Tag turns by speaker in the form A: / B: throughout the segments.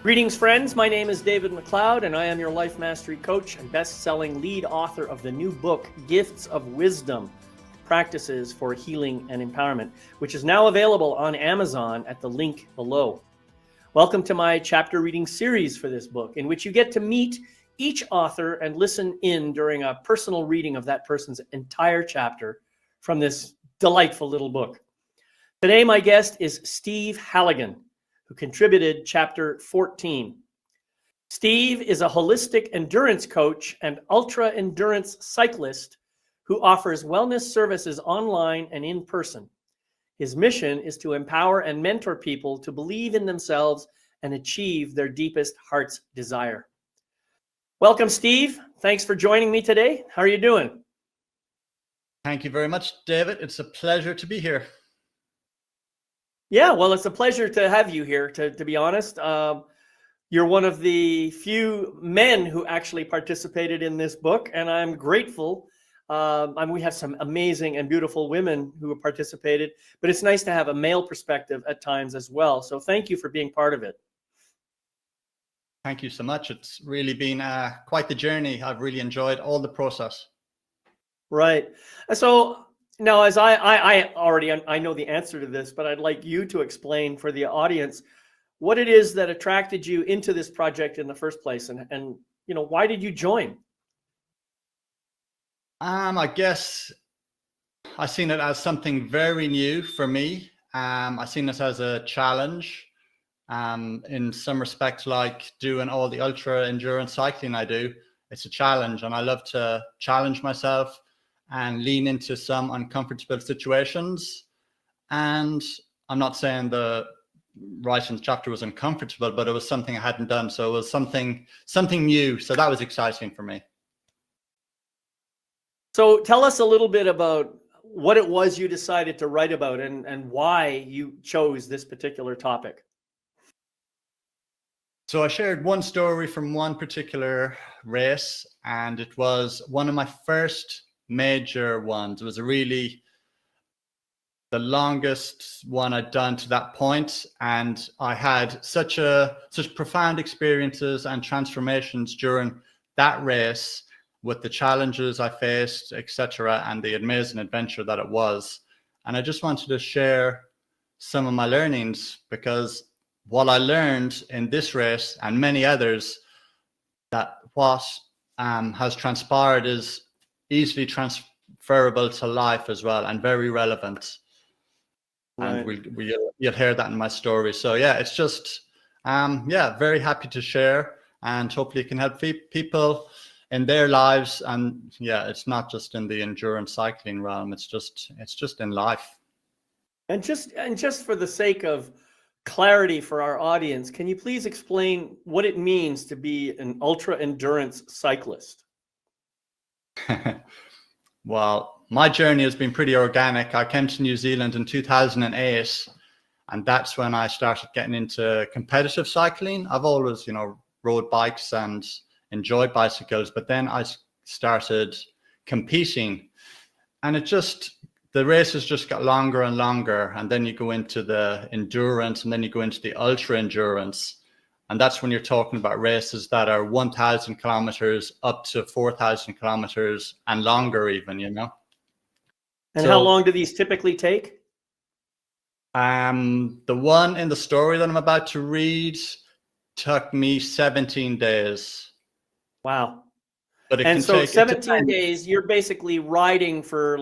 A: Greetings, friends. My name is David McLeod, and I am your life mastery coach and best-selling lead author of the new book, Gifts of Wisdom, Practices for Healing and Empowerment, which is now available on Amazon at the link below. Welcome to my chapter reading series for this book, in which you get to meet each author and listen in during a personal reading of that person's entire chapter from this delightful little book. Today, my guest is Steve Halligan, who contributed chapter 14. Steve is a holistic endurance coach and ultra-endurance cyclist who offers wellness services online and in person. His mission is to empower and mentor people to believe in themselves and achieve their deepest heart's desire. Welcome, Steve. Thanks for joining me today. How are you doing?
B: Thank you very much, David. It's a pleasure to be here.
A: Yeah, well, it's a pleasure to have you here, to be honest. You're one of the few men who actually participated in this book, and I'm grateful. We have some amazing and beautiful women who have participated, but it's nice to have a male perspective at times as well. So thank you for being part of it.
B: Thank you so much. It's really been quite the journey. I've really enjoyed all the process.
A: Right. So now, as I already know the answer to this, but I'd like you to explain for the audience what it is that attracted you into this project in the first place, and you know, why did you join?
B: I guess I seen it as something very new for me. I seen it as a challenge. In some respects, like doing all the ultra endurance cycling I do, it's a challenge, and I love to challenge myself and lean into some uncomfortable situations. And I'm not saying the writing the chapter was uncomfortable, but it was something I hadn't done. So it was something new. So that was exciting for me.
A: So tell us a little bit about what it was you decided to write about and why you chose this particular topic.
B: So I shared one story from one particular race, and it was one of my first major ones. It was the longest one I'd done to that point, and I had such profound experiences and transformations during that race with the challenges I faced, etc., and the amazing adventure that it was. And I just wanted to share some of my learnings, because what I learned in this race and many others, that what has transpired is easily transferable to life as well, and very relevant. Right. And you'll hear that in my story. So yeah, it's just very happy to share, and hopefully it can help people in their lives. And yeah, it's not just in the endurance cycling realm, it's just in life.
A: And just for the sake of clarity for our audience, can you please explain what it means to be an ultra endurance cyclist?
B: Well, my journey has been pretty organic. I came to New Zealand in 2008, and that's when I started getting into competitive cycling. I've always, rode bikes and enjoyed bicycles, but then I started competing, and the races just got longer and longer, and then you go into the endurance, and then you go into the ultra endurance. And that's when you're talking about races that are 1,000 kilometers up to 4,000 kilometers and longer even, And
A: so, how long do these typically take?
B: The one in the story that I'm about to read took me 17 days.
A: Wow.
B: But
A: and so 17 days, you're basically riding for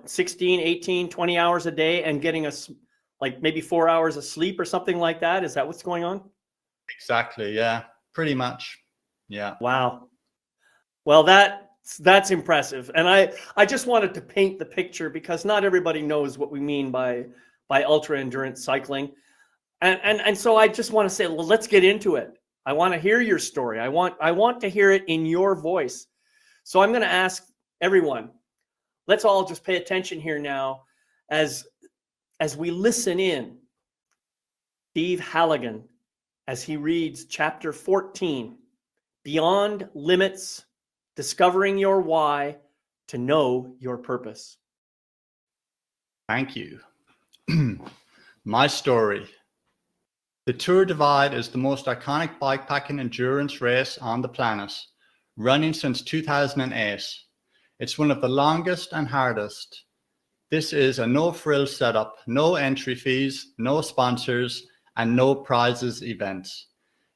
A: 16, 18, 20 hours a day and getting maybe 4 hours of sleep or something like that? Is that what's going on?
B: Exactly. Yeah, pretty much. Yeah.
A: Wow. Well, that's impressive. And I just wanted to paint the picture, because not everybody knows what we mean by ultra endurance cycling. And so I just want to say, well, let's get into it. I want to hear your story. I want to hear it in your voice. So I'm going to ask everyone, let's all just pay attention here now as we listen in. Steve Halligan, as he reads chapter 14, Beyond Limits, Discovering Your Why to Know Your Purpose.
B: Thank you. My story. The Tour Divide is the most iconic bikepacking endurance race on the planet, running since 2008. It's one of the longest and hardest. This is a no-frill setup, no entry fees, no sponsors, and no prizes event.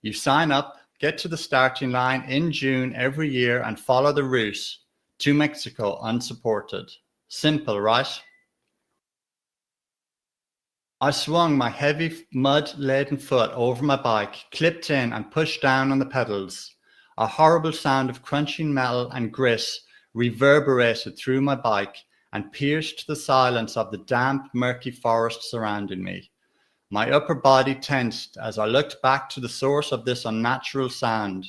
B: You sign up, get to the starting line in June every year, and follow the route to Mexico unsupported. Simple, right? I swung my heavy mud-laden foot over my bike, clipped in and pushed down on the pedals. A horrible sound of crunching metal and grit reverberated through my bike and pierced the silence of the damp, murky forest surrounding me. My upper body tensed as I looked back to the source of this unnatural sound.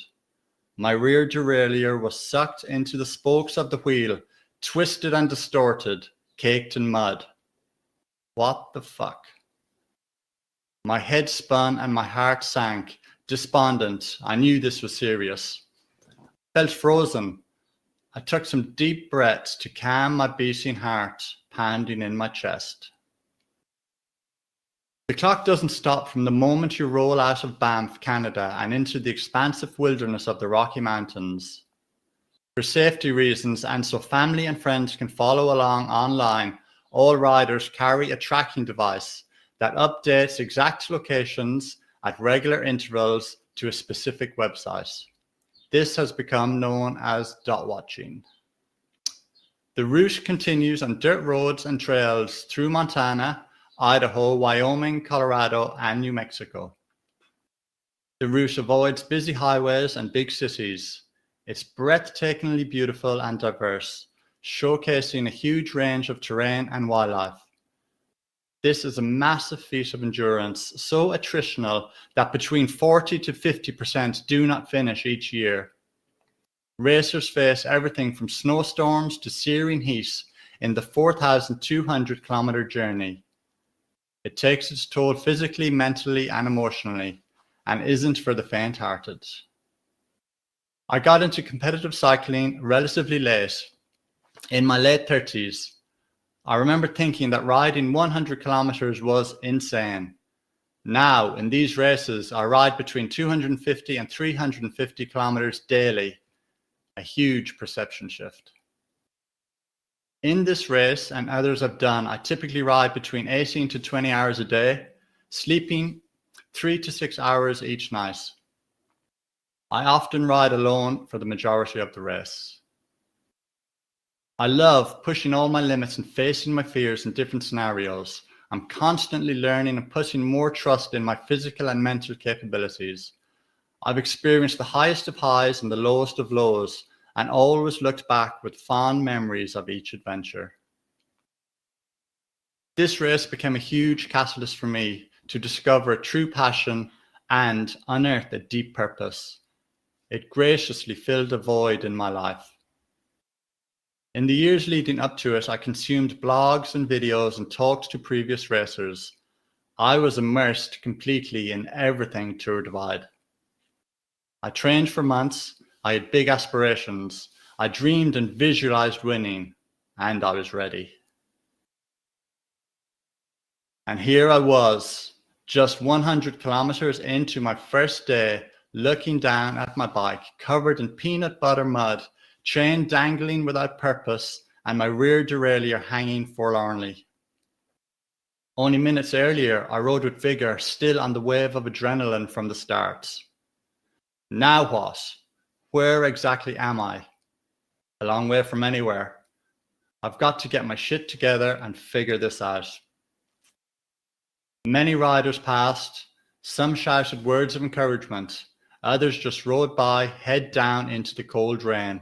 B: My rear derailleur was sucked into the spokes of the wheel, twisted and distorted, caked in mud. What the fuck? My head spun and my heart sank. Despondent, I knew this was serious. Felt frozen. I took some deep breaths to calm my beating heart, pounding in my chest. The clock doesn't stop from the moment you roll out of Banff, Canada, and into the expansive wilderness of the Rocky Mountains. For safety reasons, and so family and friends can follow along online, all riders carry a tracking device that updates exact locations at regular intervals to a specific website. This has become known as dot watching. The route continues on dirt roads and trails through Montana, Idaho, Wyoming, Colorado, and New Mexico. The route avoids busy highways and big cities. It's breathtakingly beautiful and diverse, showcasing a huge range of terrain and wildlife. This is a massive feat of endurance, so attritional that between 40 to 50% do not finish each year. Racers face everything from snowstorms to searing heat in the 4,200 kilometer journey. It takes its toll physically, mentally, and emotionally, and isn't for the faint-hearted. I got into competitive cycling relatively late, in my late 30s. I remember thinking that riding 100 kilometers was insane. Now, in these races, I ride between 250 and 350 kilometers daily. A huge perception shift. In this race and others I've done, I typically ride between 18 to 20 hours a day, sleeping 3 to 6 hours each night. I often ride alone for the majority of the race. I love pushing all my limits and facing my fears in different scenarios. I'm constantly learning and putting more trust in my physical and mental capabilities. I've experienced the highest of highs and the lowest of lows, and always looked back with fond memories of each adventure. This race became a huge catalyst for me to discover a true passion and unearth a deep purpose. It graciously filled a void in my life. In the years leading up to it, I consumed blogs and videos and talked to previous racers. I was immersed completely in everything Tour Divide. I trained for months, I had big aspirations, I dreamed and visualized winning, and I was ready. And here I was, just 100 kilometers into my first day, looking down at my bike, covered in peanut butter mud, chain dangling without purpose, and my rear derailleur hanging forlornly. Only minutes earlier, I rode with vigor, still on the wave of adrenaline from the start. Now what? Where exactly am I? A long way from anywhere. I've got to get my shit together and figure this out. Many riders passed. Some shouted words of encouragement. Others just rode by, head down into the cold rain.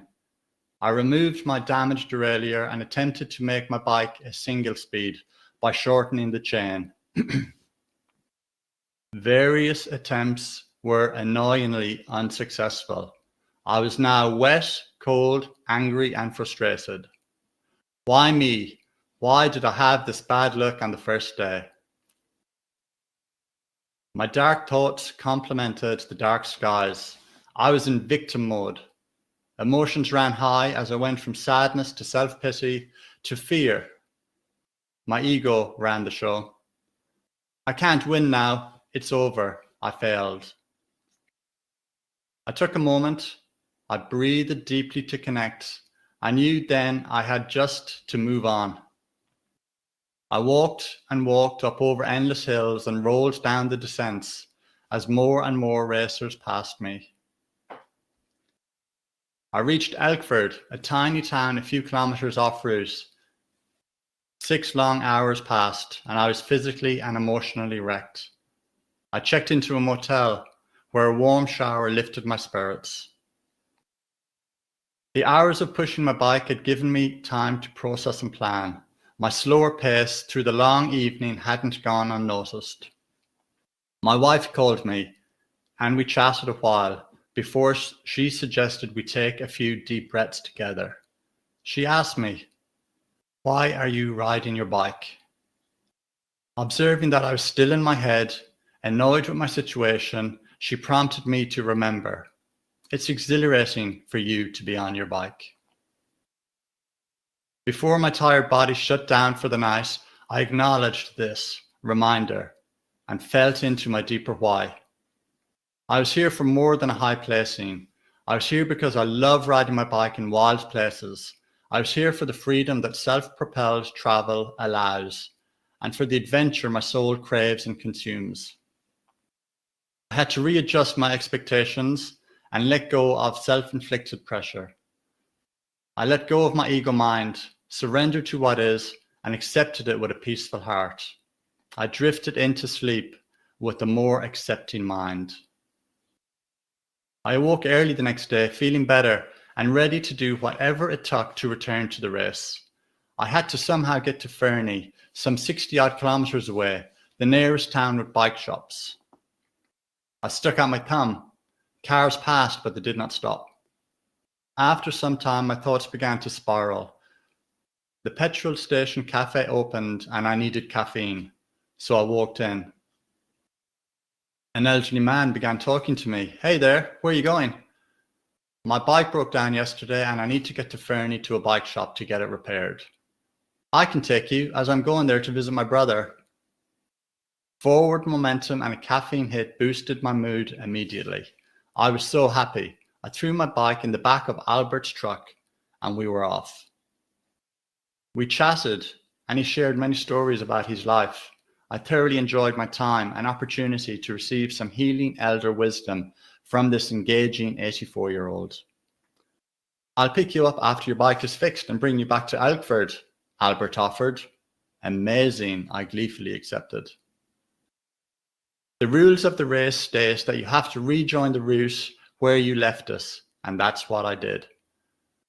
B: I removed my damaged derailleur and attempted to make my bike a single speed by shortening the chain. Various attempts were annoyingly unsuccessful. I was now wet, cold, angry, and frustrated. Why me? Why did I have this bad luck on the first day? My dark thoughts complemented the dark skies. I was in victim mode. Emotions ran high as I went from sadness to self-pity to fear. My ego ran the show. I can't win now. It's over. I failed. I took a moment. I breathed deeply to connect. I knew then I had just to move on. I walked and walked up over endless hills and rolled down the descents as more and more racers passed me. I reached Elkford, a tiny town a few kilometers off route. 6 long hours passed and I was physically and emotionally wrecked. I checked into a motel where a warm shower lifted my spirits. The hours of pushing my bike had given me time to process and plan. My slower pace through the long evening hadn't gone unnoticed. My wife called me and we chatted a while before she suggested we take a few deep breaths together. She asked me, "Why are you riding your bike?" Observing that I was still in my head, annoyed with my situation, she prompted me to remember, "It's exhilarating for you to be on your bike." Before my tired body shut down for the night, I acknowledged this reminder and felt into my deeper why. I was here for more than a high placing. I was here because I love riding my bike in wild places. I was here for the freedom that self-propelled travel allows, and for the adventure my soul craves and consumes. I had to readjust my expectations and let go of self-inflicted pressure. I let go of my ego mind, surrendered to what is, and accepted it with a peaceful heart. I drifted into sleep with a more accepting mind. I awoke early the next day, feeling better and ready to do whatever it took to return to the race. I had to somehow get to Fernie, some 60-odd kilometers away, the nearest town with bike shops. I stuck out my thumb. Cars passed, but they did not stop. After some time, my thoughts began to spiral. The petrol station cafe opened and I needed caffeine, so I walked in. An elderly man began talking to me. "Hey there, where are you going?" "My bike broke down yesterday and I need to get to Fernie to a bike shop to get it repaired." "I can take you as I'm going there to visit my brother." Forward momentum and a caffeine hit boosted my mood immediately. I was so happy. I threw my bike in the back of Albert's truck and we were off. We chatted and he shared many stories about his life. I thoroughly enjoyed my time and opportunity to receive some healing elder wisdom from this engaging 84-year-old. "I'll pick you up after your bike is fixed and bring you back to Elkford," Albert offered. "Amazing," I gleefully accepted. The rules of the race state that you have to rejoin the route where you left us, and that's what I did.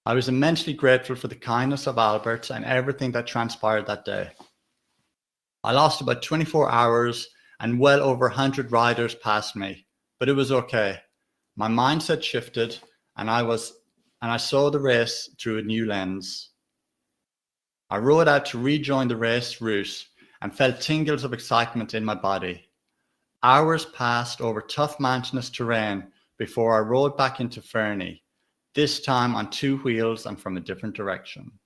B: I was immensely grateful for the kindness of Albert and everything that transpired that day. I lost about 24 hours and well over 100 riders passed me, but it was okay. My mindset shifted and I saw the race through a new lens. I rode out to rejoin the race route and felt tingles of excitement in my body. Hours passed over tough mountainous terrain before I rode back into Fernie, this time on 2 wheels and from a different direction.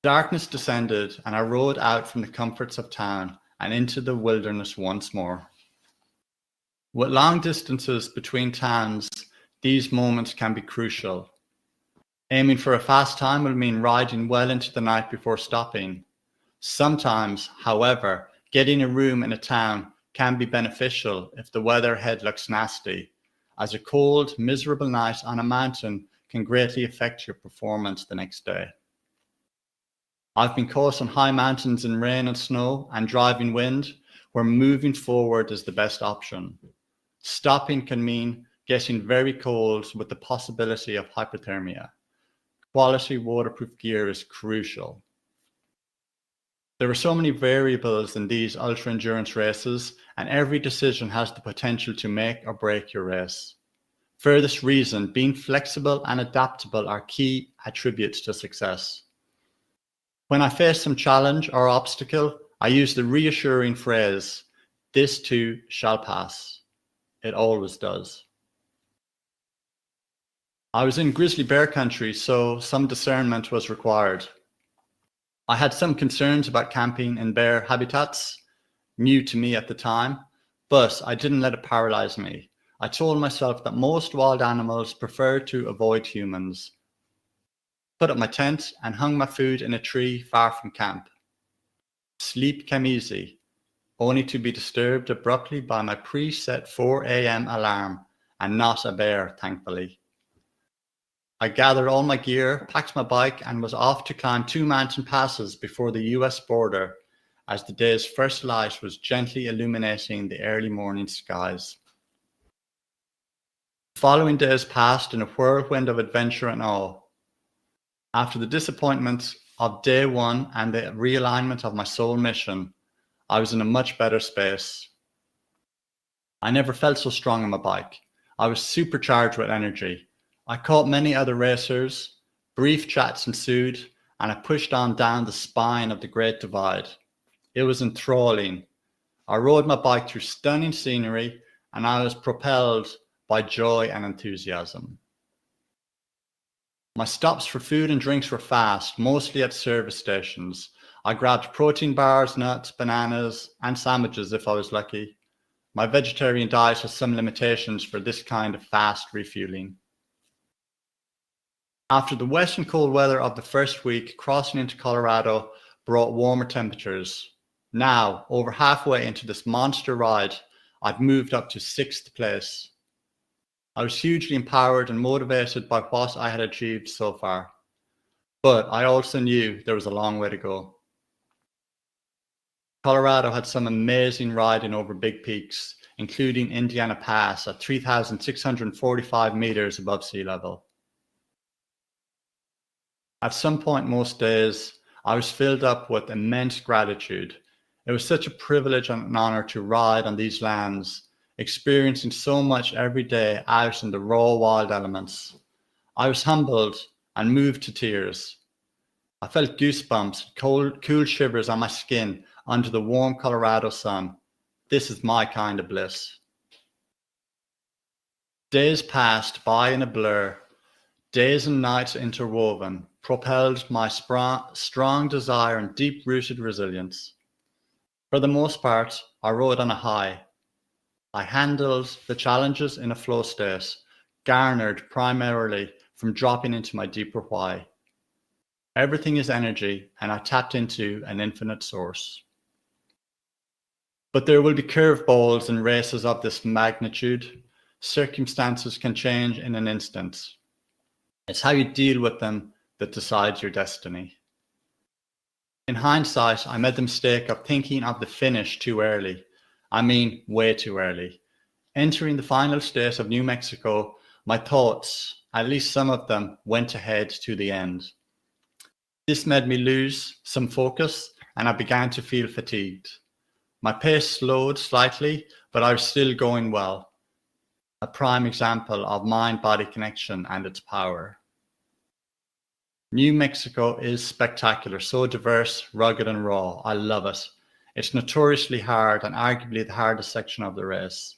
B: Darkness descended and I rode out from the comforts of town and into the wilderness once more. With long distances between towns, these moments can be crucial. Aiming for a fast time will mean riding well into the night before stopping. Sometimes, however, getting a room in a town can be beneficial if the weather ahead looks nasty, as a cold, miserable night on a mountain can greatly affect your performance the next day. I've been caught on high mountains in rain and snow and driving wind, where moving forward is the best option. Stopping can mean getting very cold with the possibility of hypothermia. Quality waterproof gear is crucial. There are so many variables in these ultra-endurance races, and every decision has the potential to make or break your race. For this reason, being flexible and adaptable are key attributes to success. When I face some challenge or obstacle, I use the reassuring phrase, "This too shall pass." It always does. I was in grizzly bear country, so some discernment was required. I had some concerns about camping in bear habitats, new to me at the time, But I didn't let it paralyze me. I told myself that most wild animals prefer to avoid humans. Put up my tent and hung my food in a tree far from camp. Sleep came easy, only to be disturbed abruptly by my preset 4 a.m. alarm, and not a bear, thankfully. I gathered all my gear, packed my bike, and was off to climb 2 mountain passes before the US border as the day's first light was gently illuminating the early morning skies. The following days passed in a whirlwind of adventure and awe. After the disappointment of day one and the realignment of my soul mission, I was in a much better space. I never felt so strong on my bike. I was supercharged with energy. I caught many other racers, brief chats ensued, and I pushed on down the spine of the Great Divide. It was enthralling. I rode my bike through stunning scenery, and I was propelled by joy and enthusiasm. My stops for food and drinks were fast, mostly at service stations. I grabbed protein bars, nuts, bananas, and sandwiches if I was lucky. My vegetarian diet has some limitations for this kind of fast refueling. After the wet and cold weather of the first week, crossing into Colorado brought warmer temperatures. Now, over halfway into this monster ride, I'd moved up to 6th place. I was hugely empowered and motivated by what I had achieved so far. But I also knew there was a long way to go. Colorado had some amazing riding over big peaks, including Indiana Pass at 3,645 meters above sea level. At some point most days, I was filled up with immense gratitude. It was such a privilege and an honor to ride on these lands, experiencing so much every day out in the raw wild elements. I was humbled and moved to tears. I felt goosebumps, cool shivers on my skin under the warm Colorado sun. This is my kind of bliss. Days passed by in a blur, days and nights interwoven, propelled my strong desire and deep-rooted resilience. For the most part, I rode on a high. I handled the challenges in a flow state, garnered primarily from dropping into my deeper why. Everything is energy, and I tapped into an infinite source. But there will be curveballs in races of this magnitude. Circumstances can change in an instant. It's how you deal with them that decides your destiny. In hindsight, I made the mistake of thinking of the finish too early. I mean, way too early. Entering the final state of New Mexico, my thoughts, at least some of them, went ahead to the end. This made me lose some focus, and I began to feel fatigued. My pace slowed slightly, but I was still going well. A prime example of mind-body connection and its power. New Mexico is spectacular, so diverse, rugged, and raw. I love it. It's notoriously hard and arguably the hardest section of the race.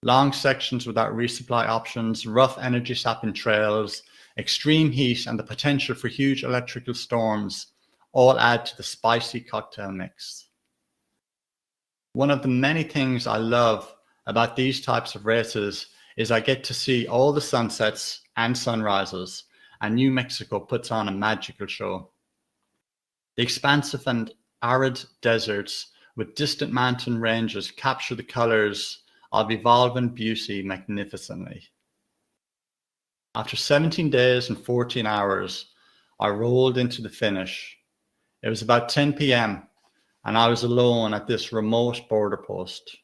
B: Long sections without resupply options, rough energy-sapping trails, extreme heat, and the potential for huge electrical storms all add to the spicy cocktail mix. One of the many things I love about these types of races is I get to see all the sunsets and sunrises, and New Mexico puts on a magical show. The expansive and arid deserts with distant mountain ranges capture the colors of evolving beauty magnificently. After 17 days and 14 hours, I rolled into the finish. It was about 10 p.m. and I was alone at this remote border post.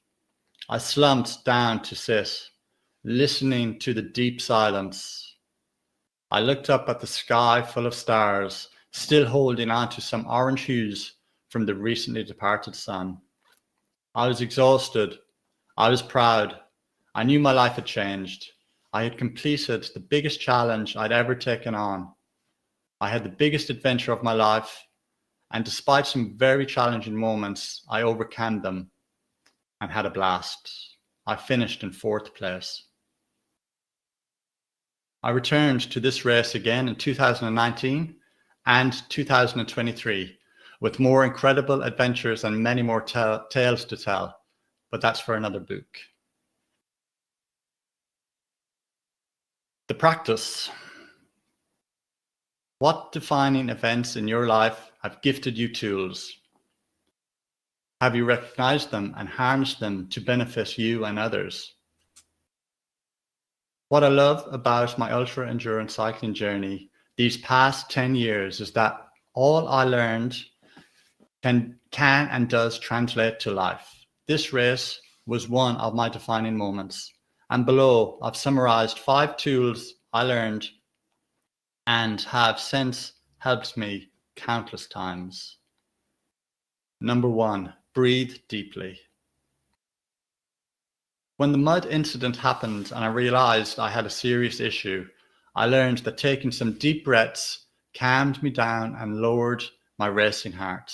B: I slumped down to sit, listening to the deep silence. I looked up at the sky full of stars, still holding on to some orange hues from the recently departed sun. I was exhausted. I was proud. I knew my life had changed. I had completed the biggest challenge I'd ever taken on. I had the biggest adventure of my life, and despite some very challenging moments, I overcame them and had a blast. I finished in 4th place. I returned to this race again in 2019 and 2023 with more incredible adventures and many more tales to tell. but that's for another book. The practice. What defining events in your life have gifted you tools? Have you recognized them and harnessed them to benefit you and others? What I love about my ultra endurance cycling journey these past 10 years is that all I learned can and does translate to life. This race was one of my defining moments. And below, I've summarized 5 tools I learned and have since helped me countless times. Number 1, breathe deeply. When the mud incident happened and I realized I had a serious issue, I learned that taking some deep breaths calmed me down and lowered my racing heart.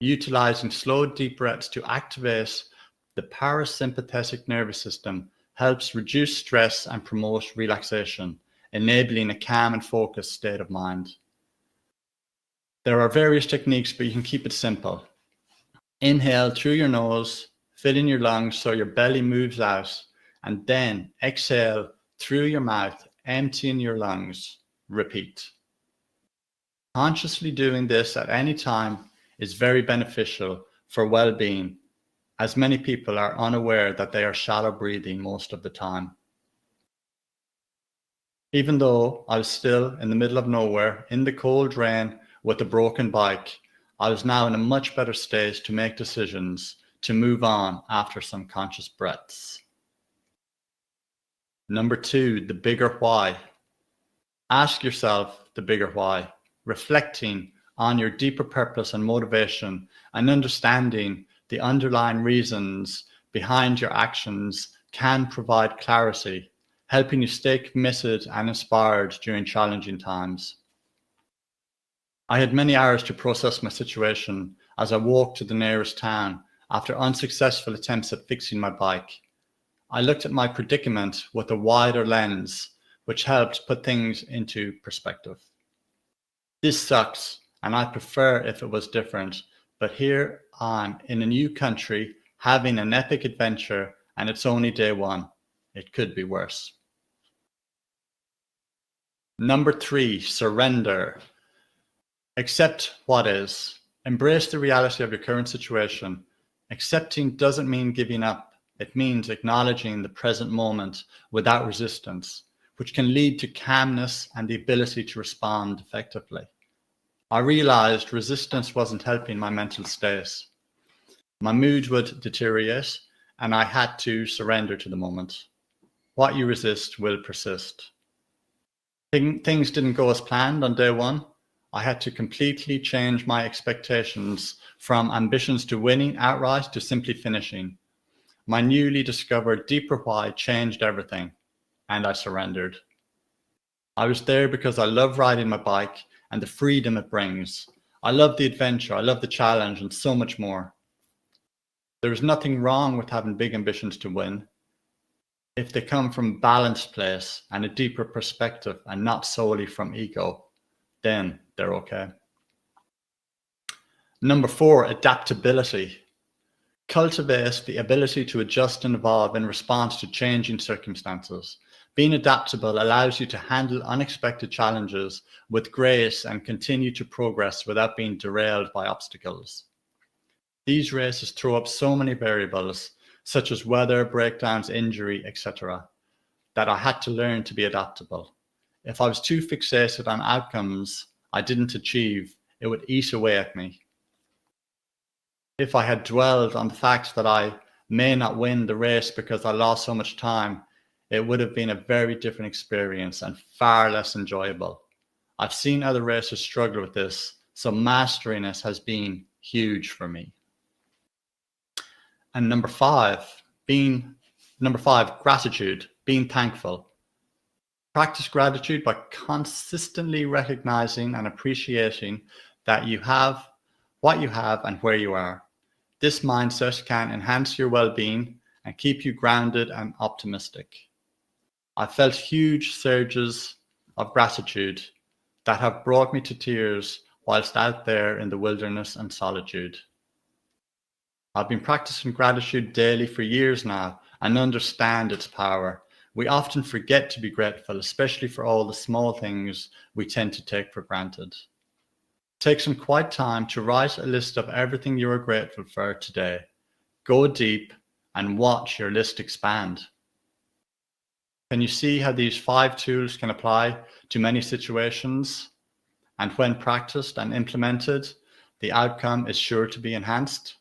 B: Utilizing slow, deep breaths to activate the parasympathetic nervous system helps reduce stress and promote relaxation, enabling a calm and focused state of mind. There are various techniques, but you can keep it simple. Inhale through your nose, filling your lungs so your belly moves out, and then exhale through your mouth, emptying your lungs. Repeat. Consciously doing this at any time is very beneficial for well-being, as many people are unaware that they are shallow breathing most of the time. Even though I was still in the middle of nowhere, in the cold rain with a broken bike, I was now in a much better state to make decisions, to move on after some conscious breaths. Number 2, the bigger why. Ask yourself the bigger why, reflecting on your deeper purpose and motivation and understanding the underlying reasons behind your actions can provide clarity, helping you stay committed and inspired during challenging times. I had many hours to process my situation as I walked to the nearest town after unsuccessful attempts at fixing my bike. I looked at my predicament with a wider lens, which helped put things into perspective. This sucks, and I prefer if it was different, but here I'm in a new country having an epic adventure and it's only day 1. It could be worse. Number 3, surrender. Accept what is. Embrace the reality of your current situation. Accepting doesn't mean giving up. It means acknowledging the present moment without resistance, which can lead to calmness and the ability to respond effectively. I realized resistance wasn't helping my mental state. My mood would deteriorate and I had to surrender to the moment. What you resist will persist. Things didn't go as planned on day 1. I had to completely change my expectations from ambitions to winning outright to simply finishing. My newly discovered deeper why changed everything, and I surrendered. I was there because I love riding my bike and the freedom it brings. I love the adventure, I love the challenge, and so much more. There is nothing wrong with having big ambitions to win, if they come from a balanced place and a deeper perspective and not solely from ego, then they're okay. Number 4, adaptability. Cultivate the ability to adjust and evolve in response to changing circumstances. Being adaptable allows you to handle unexpected challenges with grace and continue to progress without being derailed by obstacles. These races throw up so many variables, such as weather, breakdowns, injury, etc., that I had to learn to be adaptable. If I was too fixated on outcomes I didn't achieve, it would eat away at me. If I had dwelled on the fact that I may not win the race because I lost so much time, it would have been a very different experience and far less enjoyable. I've seen other racers struggle with this, so mastering it has been huge for me. And number 5, gratitude, being thankful. Practice gratitude by consistently recognizing and appreciating that you have what you have and where you are. This mindset can enhance your well-being and keep you grounded and optimistic. I felt huge surges of gratitude that have brought me to tears whilst out there in the wilderness and solitude. I've been practicing gratitude daily for years now and understand its power. We often forget to be grateful, especially for all the small things we tend to take for granted. Take some quiet time to write a list of everything you are grateful for today. Go deep and watch your list expand. Can you see how these 5 tools can apply to many situations? And when practiced and implemented, the outcome is sure to be enhanced.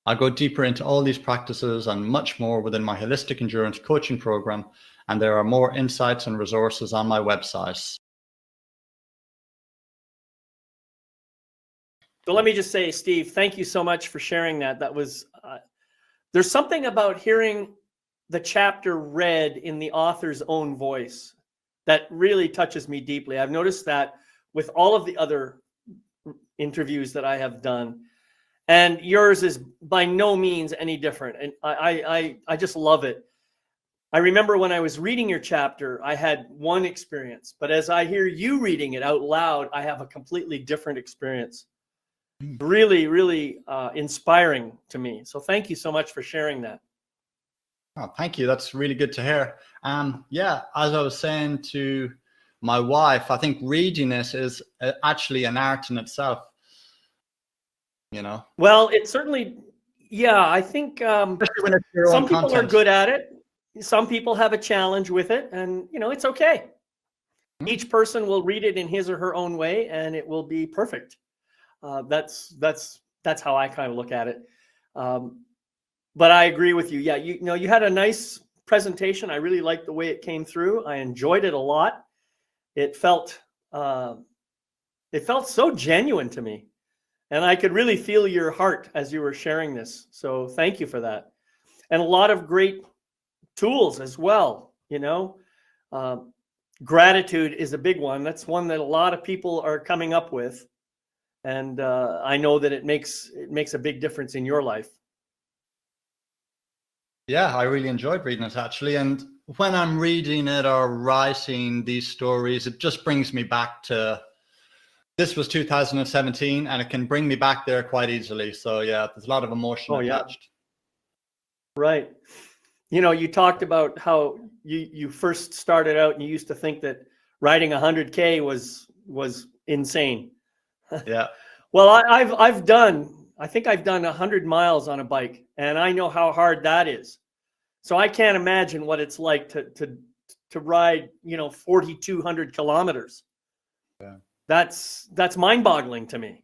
B: I'll go deeper into all these practices and much more within my Holistic Endurance Coaching Program, and there are more insights and resources on my website.
A: So let me just say, Steve, thank you so much for sharing that. That was, there's something about hearing the chapter read in the author's own voice that really touches me deeply. I've noticed that with all of the other interviews that I have done, and yours is by no means any different. And I just love it. I remember when I was reading your chapter, I had one experience, but as I hear you reading it out loud, I have a completely different experience. Really, really inspiring to me. So thank you so much for sharing that.
B: Oh, thank you. That's really good to hear. Yeah, as I was saying to my wife, I think reading this is actually an art in itself. You know?
A: Well, it certainly, yeah, I think some people are good at it. Some people have a challenge with it, and it's okay. Each person will read it in his or her own way, and it will be perfect. That's how I kind of look at it. But I agree with you. Yeah, you had a nice presentation. I really liked the way it came through. I enjoyed it a lot. It felt so genuine to me, and I could really feel your heart as you were sharing this. So thank you for that, and a lot of great tools as well. Gratitude is a big one. That's one that a lot of people are coming up with, and I know that it makes a big difference in your life.
B: Yeah, I really enjoyed reading it actually. And when I'm reading it or writing these stories, it just brings me back to, this was 2017, and it can bring me back there quite easily. So yeah, there's a lot of emotion attached.
A: Right. You talked about how you first started out and you used to think that riding 100K was insane.
B: Yeah.
A: Well, I think I've done 100 miles on a bike, and I know how hard that is. So I can't imagine what it's like to ride, 4,200 kilometers.
B: Yeah.
A: That's mind-boggling to me.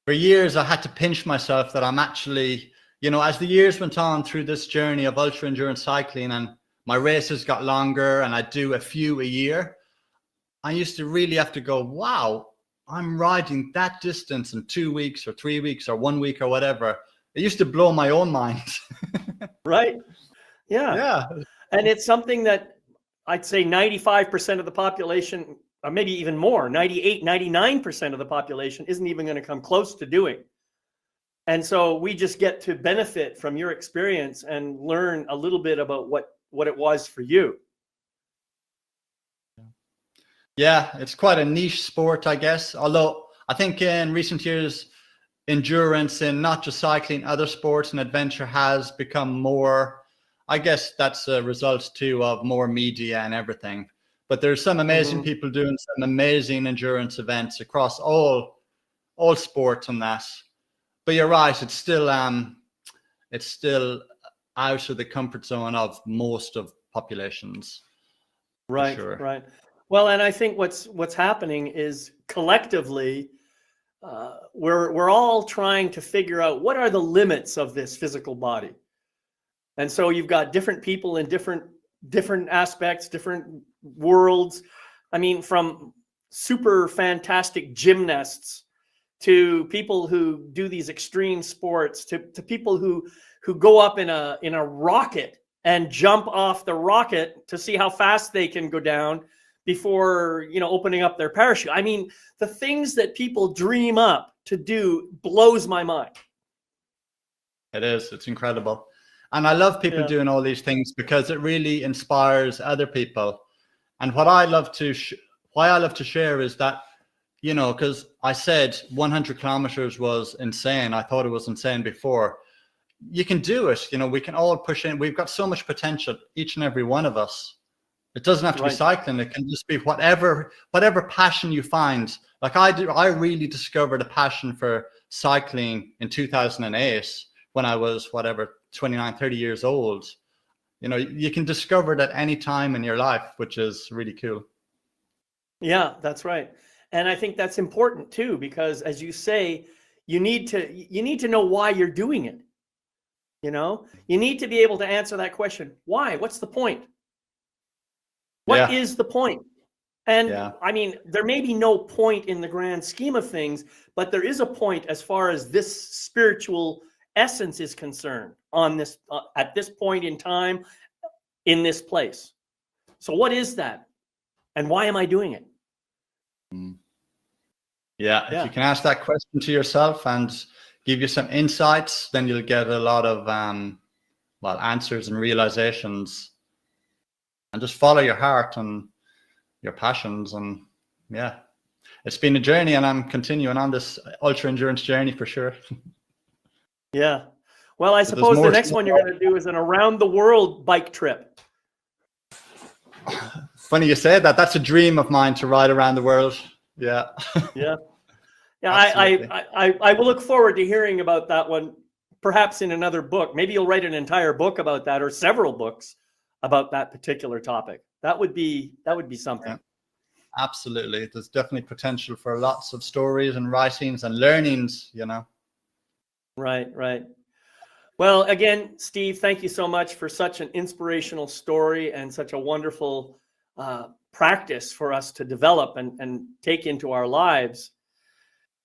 B: For years, I had to pinch myself that I'm actually, as the years went on through this journey of ultra endurance cycling, and my races got longer and I do a few a year, I used to really have to go, wow, I'm riding that distance in 2 weeks or 3 weeks or 1 week or whatever. It used to blow my own mind.
A: Right? Yeah.
B: Yeah.
A: And it's something that I'd say 95% of the population, or maybe even more, 98, 99% of the population isn't even going to come close to doing. And so we just get to benefit from your experience and learn a little bit about what it was for you.
B: Yeah, it's quite a niche sport, I guess. Although I think in recent years, endurance in not just cycling, other sports and adventure has become more, I guess that's a result too of more media and everything. But there's some amazing people doing some amazing endurance events across all sports and that. But you're right, it's still out of the comfort zone of most of populations.
A: Right,
B: sure.
A: Right. Well, and I think what's happening is collectively, we're all trying to figure out what are the limits of this physical body. And so you've got different people in different aspects, different worlds. I mean, from super fantastic gymnasts to people who do these extreme sports to people who go up in a rocket and jump off the rocket to see how fast they can go down before opening up their parachute. I mean, the things that people dream up to do blows my mind.
B: It is. It's incredible. And I love people doing all these things because it really inspires other people. And what I love to why I love to share is that, you know, because I said 100 kilometers was insane. I thought it was insane before. You can do it. You know, we can all push in. We've got so much potential, each and every one of us. It doesn't have to be cycling. It can just be whatever passion you find. Like I really discovered a passion for cycling in 2008 when I was 29, 30 years old. You know, you can discover it at any time in your life, which is really cool.
A: Yeah, that's right. And I think that's important too, because as you say, you need to know why you're doing it. You know, you need to be able to answer that question. Why? What's the point? What is the point? And I mean, there may be no point in the grand scheme of things, but there is a point as far as this spiritual essence is concerned on this at this point in time, in this place. So what is that? And why am I doing it?
B: Yeah, if you can ask that question to yourself and give you some insights, then you'll get a lot of answers and realizations. And just follow your heart and your passions. And yeah, it's been a journey, and I'm continuing on this ultra endurance journey for sure.
A: Yeah. Well, I suppose the next one you're going to do is an around the world bike trip.
B: Funny you say that. That's a dream of mine, to ride around the world. Yeah.
A: Yeah. I will look forward to hearing about that one, perhaps in another book. Maybe you'll write an entire book about that, or several books about that particular topic. That would be something.
B: Yeah, absolutely. There's definitely potential for lots of stories and writings and learnings, you know. Right.
A: Well, again, Steve, thank you so much for such an inspirational story and such a wonderful practice for us to develop and take into our lives.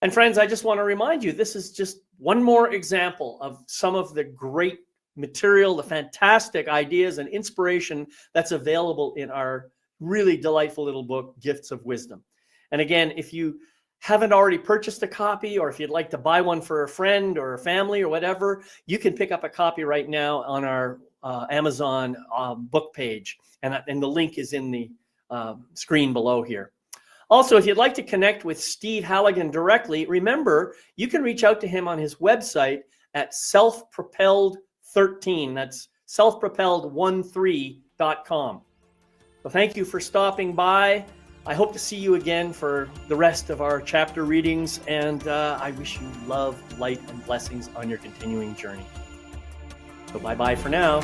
A: And friends, I just want to remind you, this is just one more example of some of the great material, the fantastic ideas and inspiration that's available in our really delightful little book, Gifts of Wisdom. And again, if you haven't already purchased a copy, or if you'd like to buy one for a friend or a family or whatever, you can pick up a copy right now on our Amazon book page. And the link is in the screen below here. Also, if you'd like to connect with Steve Halligan directly, remember, you can reach out to him on his website at selfpropelled13. That's selfpropelled13.com. So thank you for stopping by. I hope to see you again for the rest of our chapter readings, and I wish you love, light, and blessings on your continuing journey. So bye-bye for now.